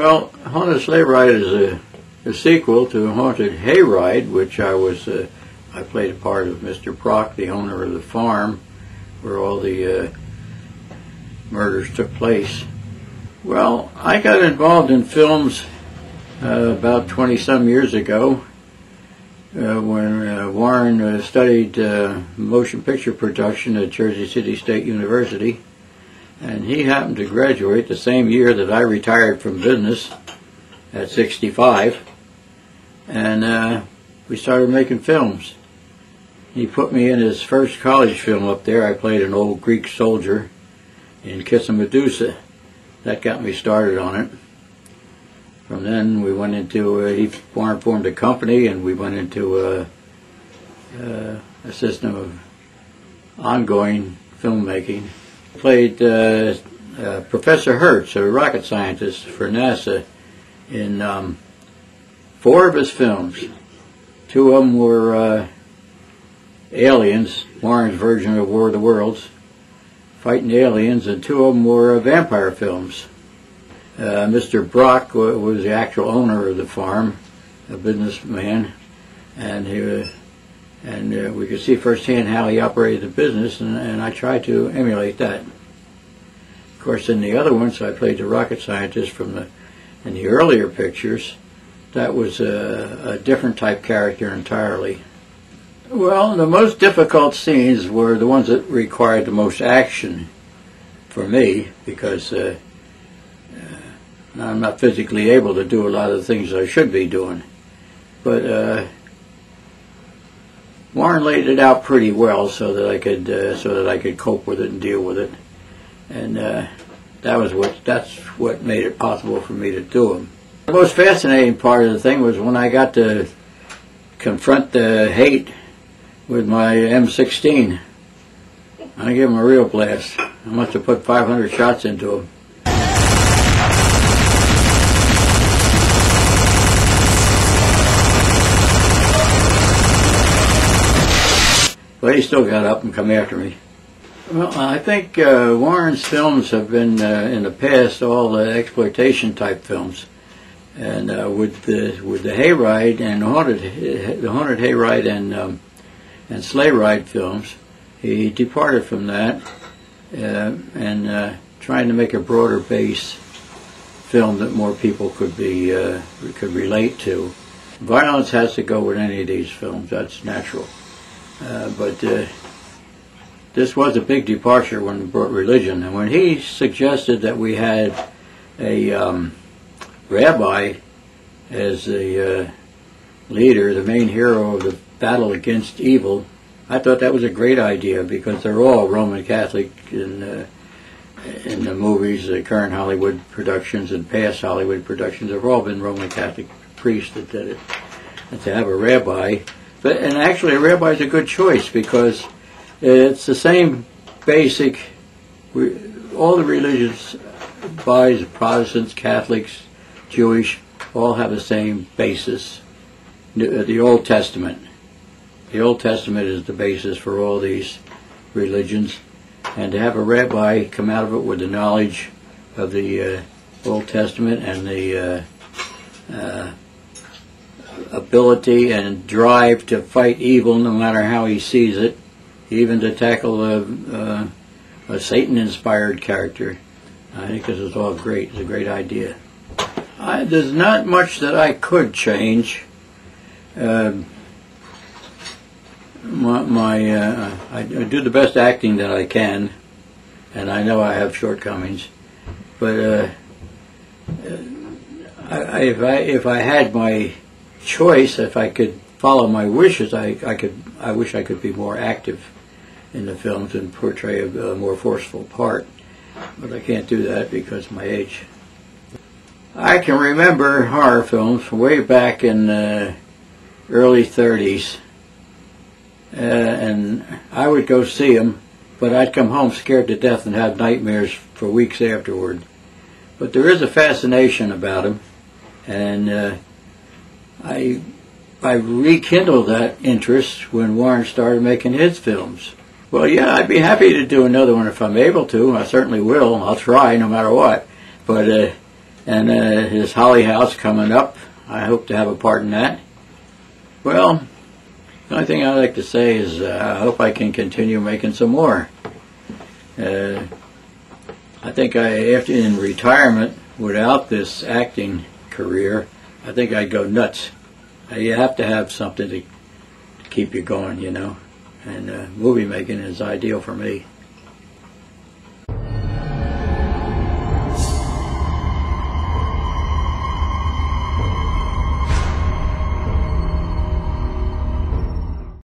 Well, Haunted Sleigh Ride is a sequel to Haunted Hayride, which I played a part of Mr. Brock, the owner of the farm where all the murders took place. Well, I got involved in films about 20-some years ago when Warren studied motion picture production at Jersey City State University, and he happened to graduate the same year that I retired from business at 65, and we started making films. He put me in his first college film up there. I played an old Greek soldier in Kiss of Medusa. That got me started on it. From then we went into, Warren formed a company, and we went into a system of ongoing filmmaking. Played Professor Hertz, a rocket scientist for NASA, in 4 of his films. 2 of them were aliens, Warren's version of War of the Worlds, fighting aliens, and 2 of them were vampire films. Mr. Brock was the actual owner of the farm, a businessman, and we could see firsthand how he operated the business, and I tried to emulate that. Of course, in the other ones, I played the rocket scientist in the earlier pictures. That was a different type character entirely. Well, the most difficult scenes were the ones that required the most action for me, because I'm not physically able to do a lot of the things I should be doing. But Warren laid it out pretty well so that I could cope with it and deal with it, and that's what made it possible for me to do them. The most fascinating part of the thing was when I got to confront the hate with my M16. I gave him a real blast. I must have put 500 shots into him. But he still got up and come after me. Well, I think Warren's films have been, in the past, all exploitation type films. And with the Hayride and the Haunted Hayride and Sleigh Ride films, he departed from that and trying to make a broader base film that more people could relate to. Violence has to go with any of these films. That's natural. But this was a big departure when he brought religion. And when he suggested that we had a rabbi as the leader, the main hero of the battle against evil, I thought that was a great idea, because they're all Roman Catholic in the movies, the current Hollywood productions and past Hollywood productions. They've all been Roman Catholic priests that did it. And to have a rabbi, and actually a rabbi is a good choice, because it's the same basic, all the religions, Protestants, Catholics, Jewish, all have the same basis, the Old Testament. The Old Testament is the basis for all these religions, and to have a rabbi come out of it with the knowledge of the Old Testament and the ability and drive to fight evil no matter how he sees it, even to tackle a Satan-inspired character, I think this is all great. It's a great idea. There's not much that I could change. I do the best acting that I can, and I know I have shortcomings. But if I had my choice, if I could follow my wishes, I wish I could be more active in the films and portray a more forceful part. But I can't do that because of my age. I can remember horror films from way back in the early 30s. And I would go see them, but I'd come home scared to death and have nightmares for weeks afterward. But there is a fascination about them, and I rekindled that interest when Warren started making his films. Well, yeah, I'd be happy to do another one if I'm able to. I certainly will. I'll try no matter what. But And his Holly House coming up. I hope to have a part in that. Well, the only thing I'd like to say is I hope I can continue making some more. I think after in retirement, without this acting career, I think I'd go nuts. You have to have something to keep you going, you know. And movie making is ideal for me.